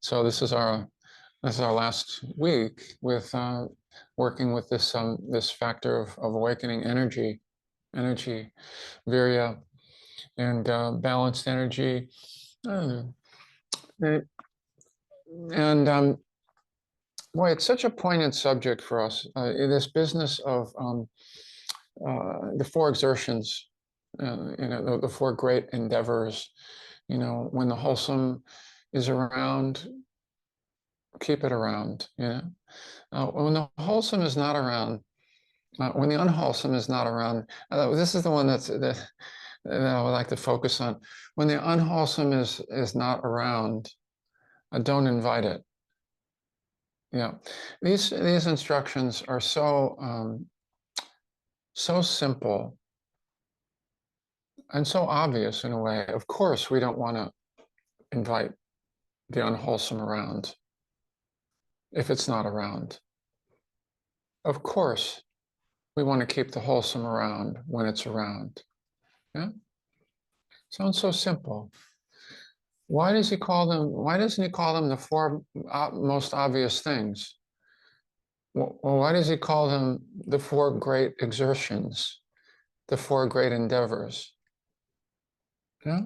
So this is our last week with working with this factor of awakening energy, virya, and balanced energy, uh, and boy, it's such a poignant subject for us. This business of the four exertions, the four great endeavors. When the wholesome is around, keep it around. When the wholesome is not around, when the unwholesome is not around, this is the one that I would like to focus on. When the unwholesome is not around, don't invite it. Yeah, these instructions are so simple and so obvious in a way. Of course, we don't want to invite the unwholesome around if it's not around. Of course, we want to keep the wholesome around when it's around. Yeah, sounds so simple. Why doesn't he call them the four most obvious things? Well, why does he call them the four great exertions, the four great endeavors? Yeah,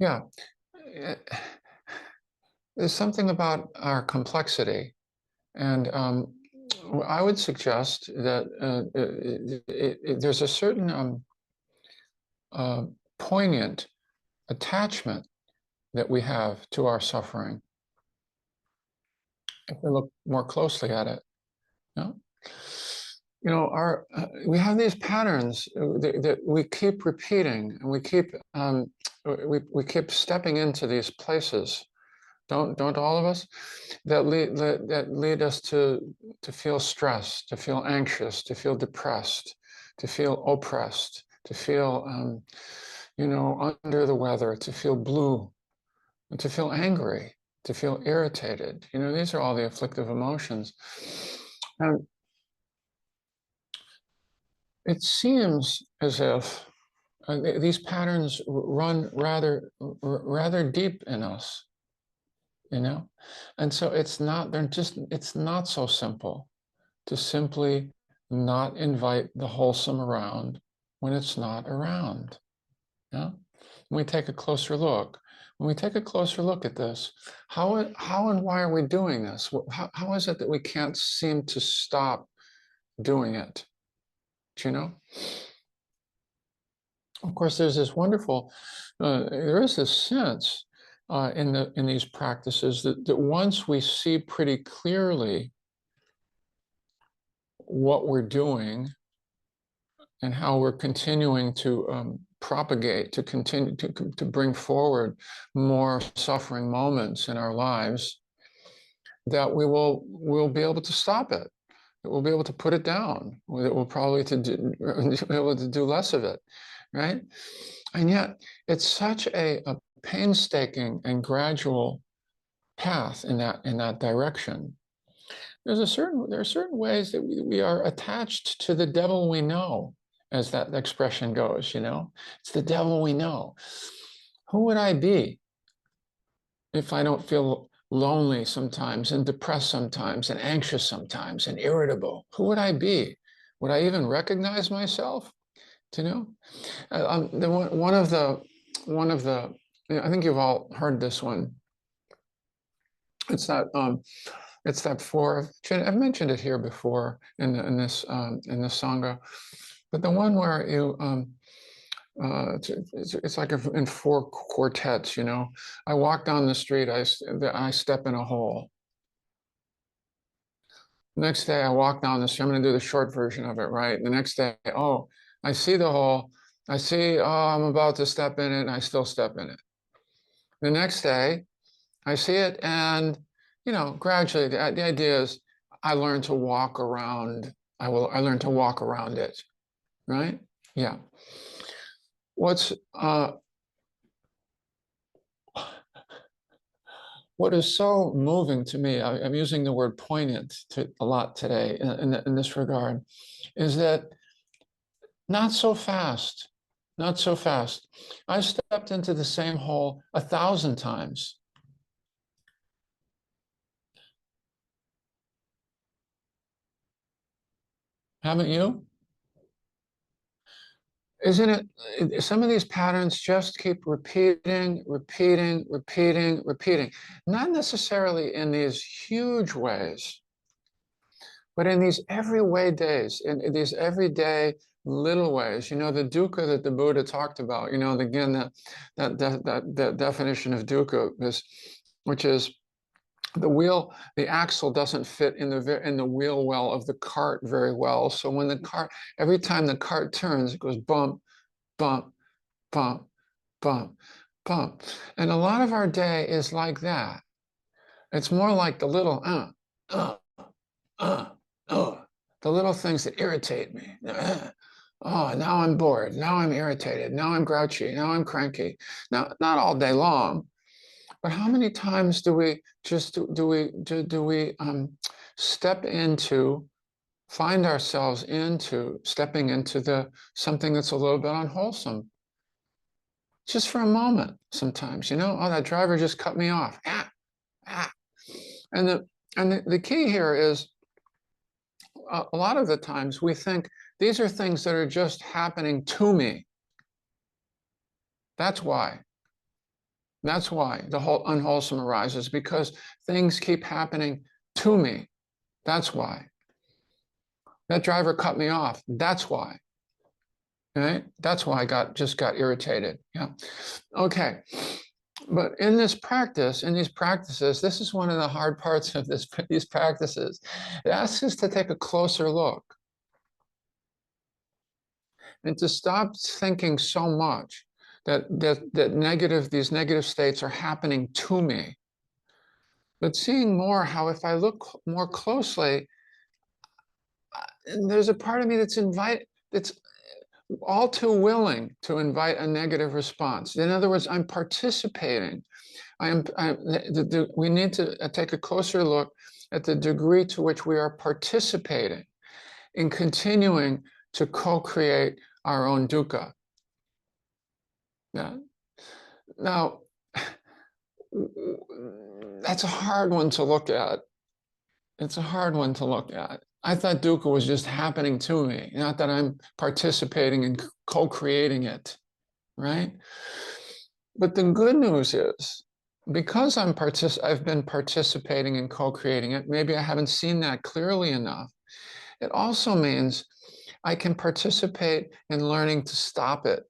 yeah. There's something about our complexity, and I would suggest that there's a certain poignant attachment that we have to our suffering if we look more closely at it. We have these patterns that we keep repeating, and we keep stepping into these places. Don't all of us? That lead us to feel stressed, to feel anxious, to feel depressed, to feel oppressed, to feel under the weather, to feel blue, to feel angry, to feel irritated. These are all the afflictive emotions. And it seems as if these patterns run rather deep in us, and so it's not so simple to simply not invite the wholesome around when it's not around. Yeah. When we take a closer look at this, how and why are we doing this? How is it that we can't seem to stop doing it? Do you know? Of course, there's this wonderful, there is this sense in these practices that once we see pretty clearly what we're doing and how we're continuing to propagate, to continue to bring forward more suffering moments in our lives, that we'll be able to stop it. That we'll be able to put it down. That we'll probably be able to do less of it, right? And yet, it's such a painstaking and gradual path in that direction. There are certain ways that we are attached to the devil we know, as that expression goes. It's the devil we know. Who would I be if I don't feel lonely sometimes, and depressed sometimes, and anxious sometimes, and irritable? Who would I be? Would I even recognize myself? One of the I think you've all heard this one. It's that four. I've mentioned it here before in this sangha, but the one where it's like in four quartets. I walk down the street, I step in a hole. Next day, I walk down the street. I'm going to do the short version of it, right? The next day, oh, I see the hole. I see, oh, I'm about to step in it, and I still step in it. The next day, I see it, and gradually, the idea is I learn to walk around. I learn to walk around it, right? Yeah. What is so moving to me, I'm using the word poignant a lot today in this regard, is that not so fast. I stepped into the same hole 1,000 times. Haven't you? Isn't it? Some of these patterns just keep repeating, repeating, repeating, repeating. Not necessarily in these huge ways, but in these everyday days, in these everyday little ways. You know, the dukkha that the Buddha talked about. You know, again, that definition of dukkha is, which is the wheel, the axle doesn't fit in the wheel well of the cart very well. So when the cart, every time the cart turns, it goes bump, bump, bump, bump, bump. And a lot of our day is like that. It's more like the little uh, uh, the little things that irritate me. Oh, now I'm bored. Now I'm irritated. Now I'm grouchy. Now I'm cranky. Now, not all day long, but how many times do we just do we step into, find ourselves into stepping into the something that's a little bit unwholesome, just for a moment? Sometimes, you know, oh, that driver just cut me off. Ah. And the key here is, a lot of the times we think these are things that are just happening to me. That's why. That's why the whole unwholesome arises, because things keep happening to me. That's why. That driver cut me off. That's why. Right? That's why I just got irritated. Yeah. Okay. But in this practice, in these practices, this is one of the hard parts of these practices. It asks us to take a closer look and to stop thinking so much that these negative states are happening to me, but seeing more how if I look more closely, there's a part of me that's all too willing to invite a negative response. In other words, I'm participating. We need to take a closer look at the degree to which we are participating in continuing to co-create our own dukkha. Yeah. Now, that's a hard one to look at. It's a hard one to look at. I thought dukkha was just happening to me, not that I'm participating in co-creating it, right? But the good news is, because I've been participating in co-creating it, maybe I haven't seen that clearly enough. It also means I can participate in learning to stop it.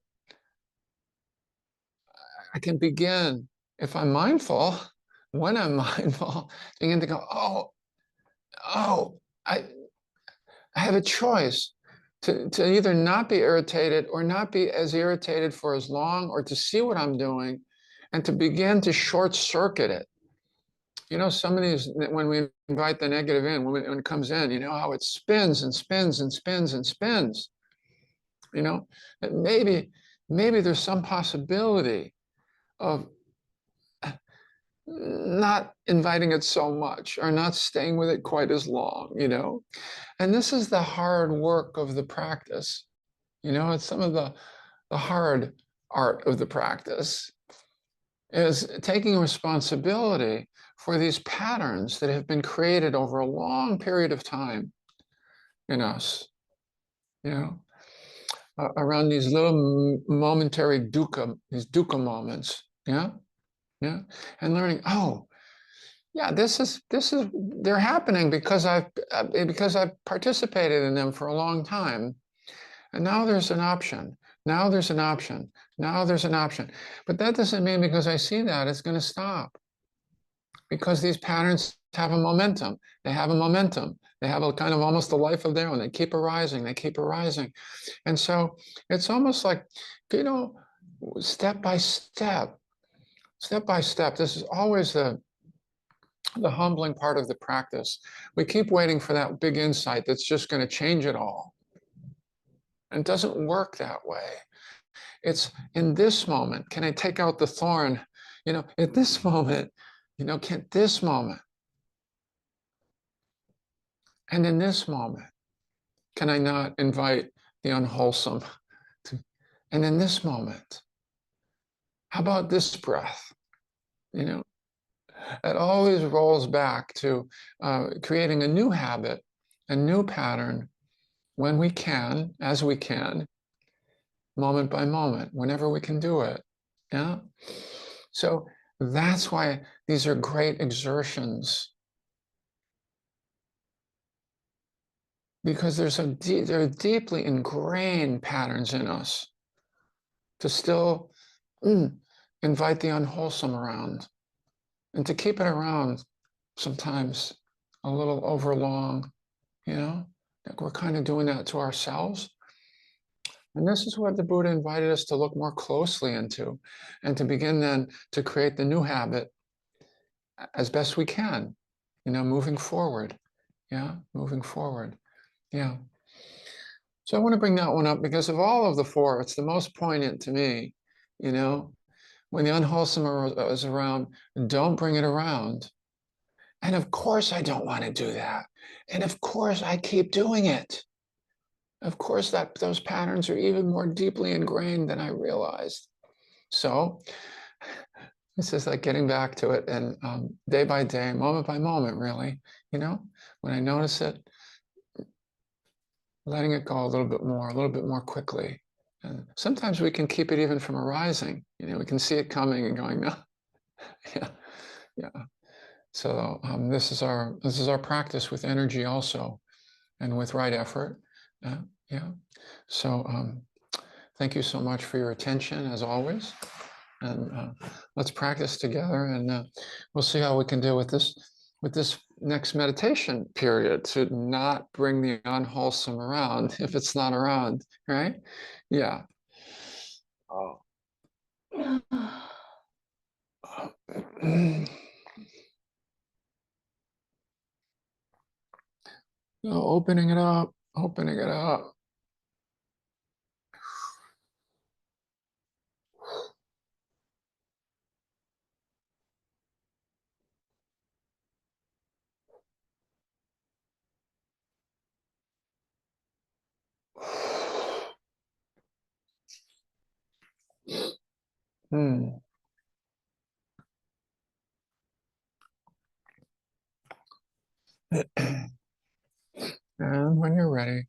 I can begin, if I'm mindful, when I'm mindful, begin to go, oh, I have a choice to either not be irritated or not be as irritated for as long, or to see what I'm doing and to begin to short circuit it. You know, some of these, when we invite the negative in, when it comes in, you know how it spins and spins and spins and spins. You know, that maybe there's some possibility of not inviting it so much, or not staying with it quite as long, you know. And this is the hard work of the practice. You know, it's some of the hard art of the practice, is taking responsibility for these patterns that have been created over a long period of time in us, you know, around these little momentary dukkha, these dukkha moments. Yeah. Yeah. And learning, oh, yeah, they're happening because I've participated in them for a long time. And now there's an option. Now there's an option. Now there's an option. But that doesn't mean because I see that it's going to stop. Because these patterns have a momentum. They have a momentum. They have a kind of almost a life of their own. They keep arising. They keep arising. And so it's almost like, you know, step by step, step by step. This is always the humbling part of the practice. We keep waiting for that big insight that's just going to change it all. And it doesn't work that way. It's in this moment, can I take out the thorn? You know, at this moment, you know, can this moment, and in this moment, can I not invite the unwholesome to, and in this moment, how about this breath? You know, it always rolls back to creating a new habit, a new pattern, when we can, as we can, moment by moment, whenever we can do it. Yeah. So that's why these are great exertions, because there are deeply ingrained patterns in us to still invite the unwholesome around, and to keep it around sometimes a little overlong, you know, like we're kind of doing that to ourselves. And this is what the Buddha invited us to look more closely into, and to begin then to create the new habit as best we can, moving forward. Yeah, moving forward. Yeah. So I want to bring that one up because of all of the four, it's the most poignant to me. You know, when the unwholesome is around, don't bring it around. And of course, I don't want to do that. And of course, I keep doing it. Of course, those patterns are even more deeply ingrained than I realized. So this is like getting back to it, and day by day, moment by moment, really, when I notice it, letting it go a little bit more quickly. And sometimes we can keep it even from arising. We can see it coming and going, no, yeah, yeah. So this is our practice with energy also, and with right effort. Yeah. So thank you so much for your attention, as always. And let's practice together, and we'll see how we can do with this next meditation period, to not bring the unwholesome around if it's not around, right? Yeah. Oh. Opening it up, opening it up. Hmm. And when you're ready,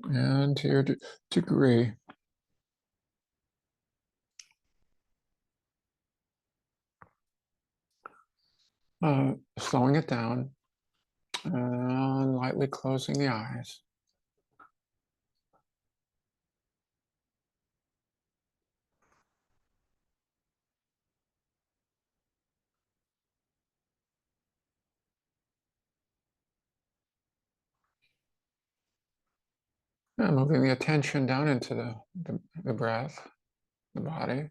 and to your degree, slowing it down and lightly closing the eyes. And moving the attention down into the breath, the body.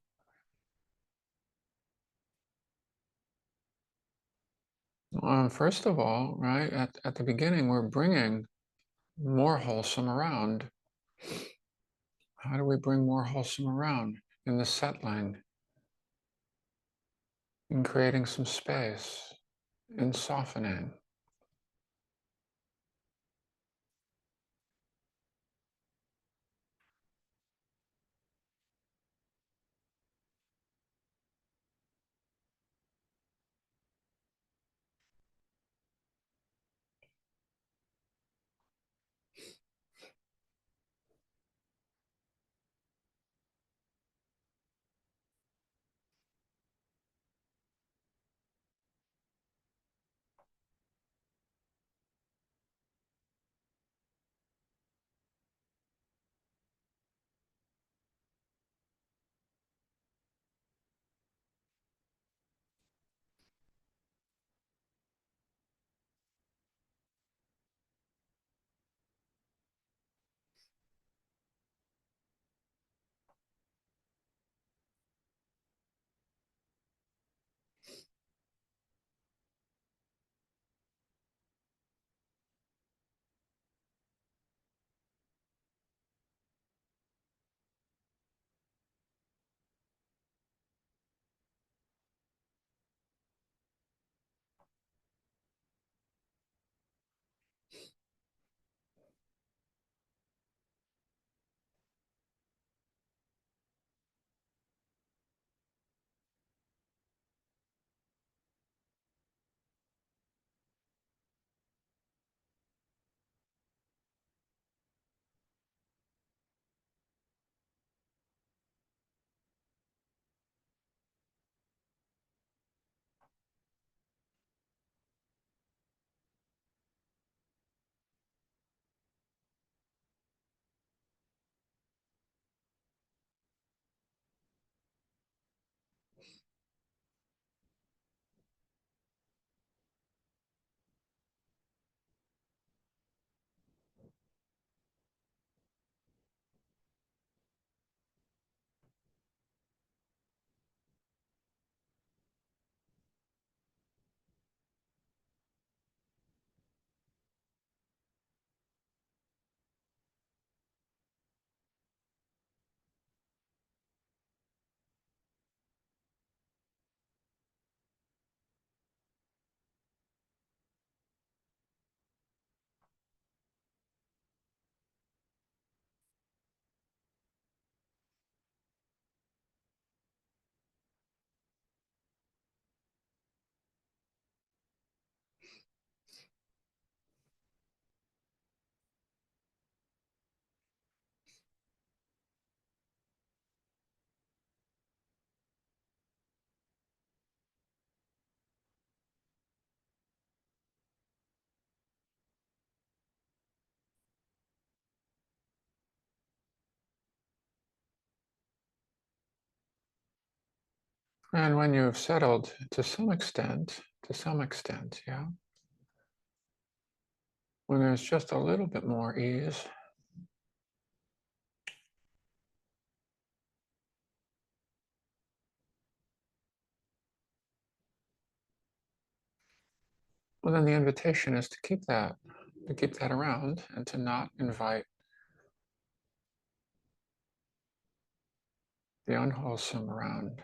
First of all, right, at the beginning, we're bringing more wholesome around. How do we bring more wholesome around? In the settling, in creating some space, in softening. And when you've settled to some extent, yeah, when there's just a little bit more ease, well, then the invitation is to keep that around and to not invite the unwholesome around.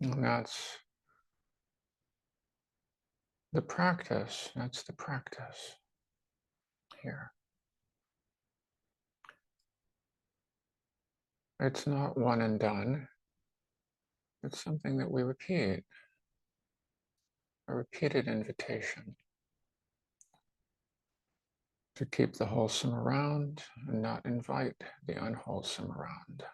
And that's the practice here. It's not one and done. It's something that we repeat, a repeated invitation to keep the wholesome around and not invite the unwholesome around.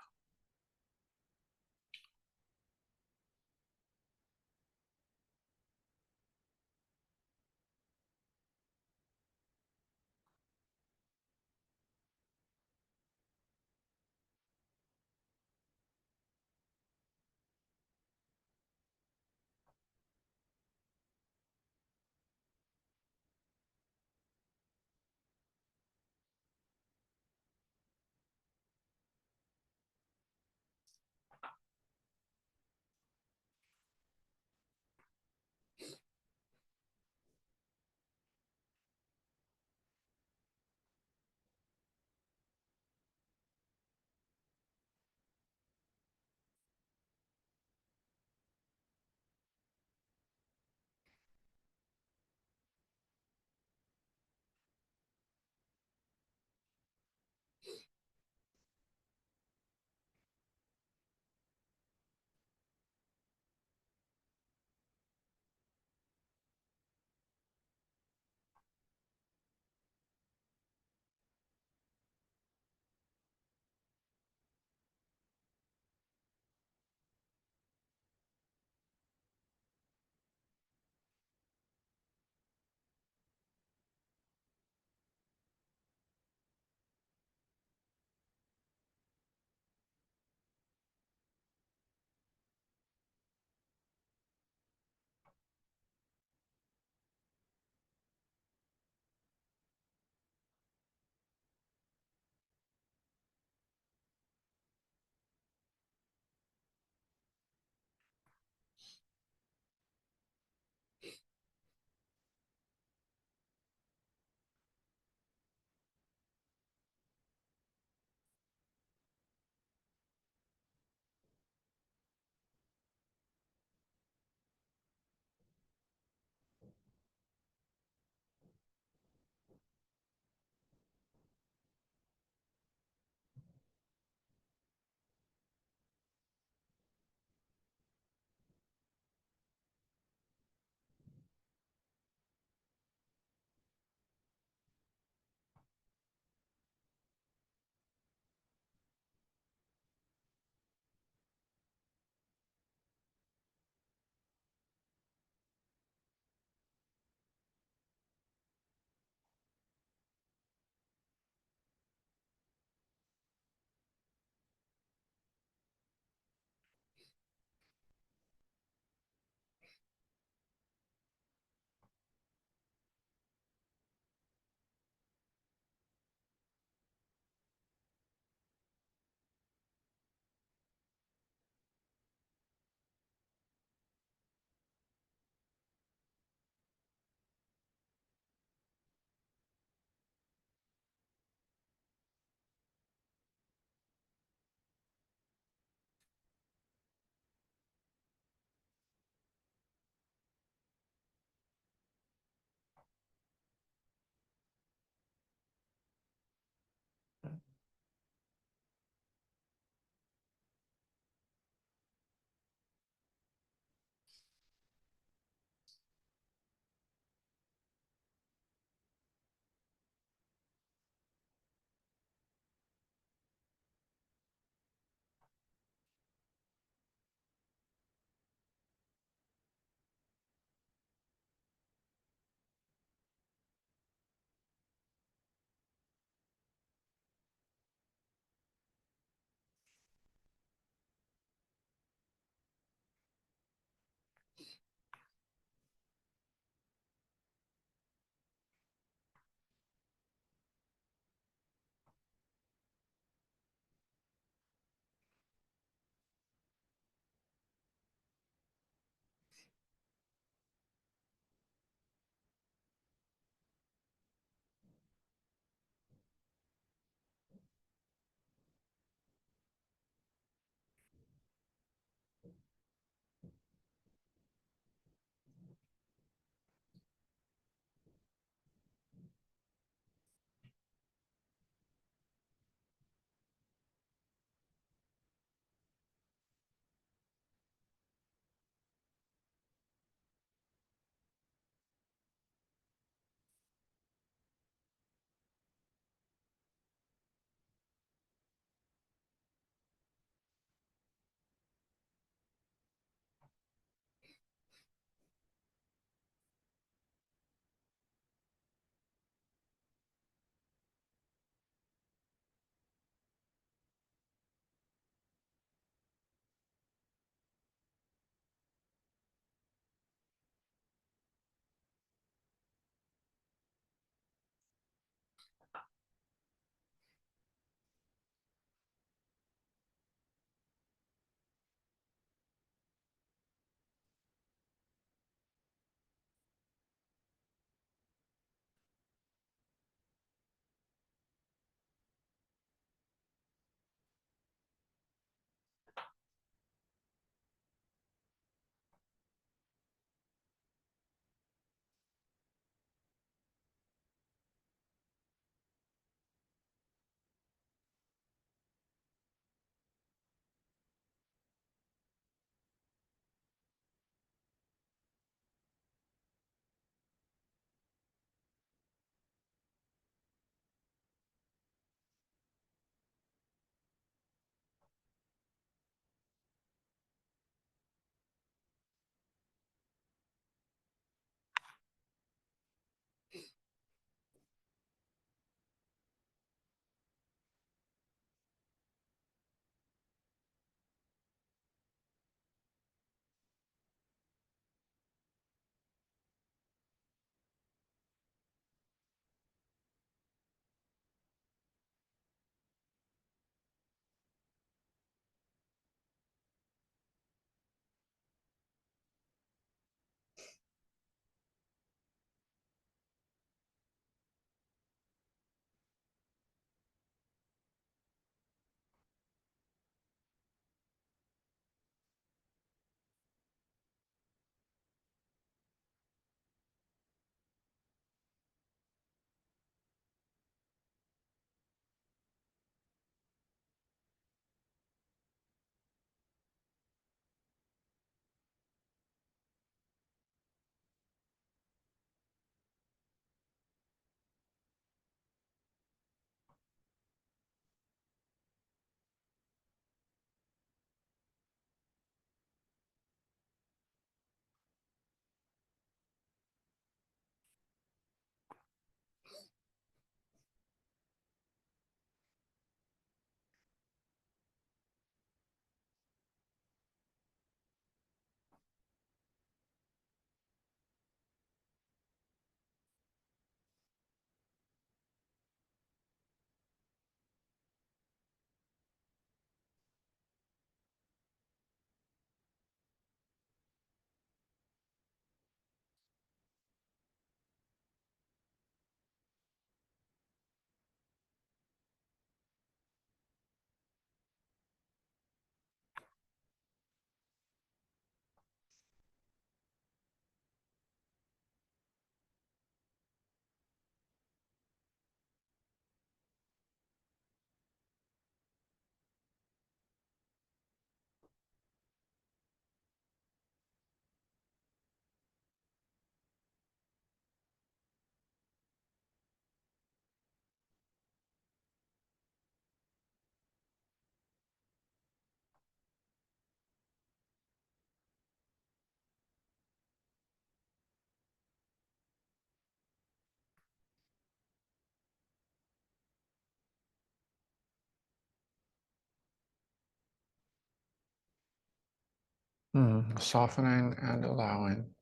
Softening and allowing.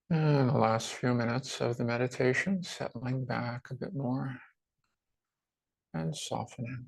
And the last few minutes of the meditation, settling back a bit more and softening.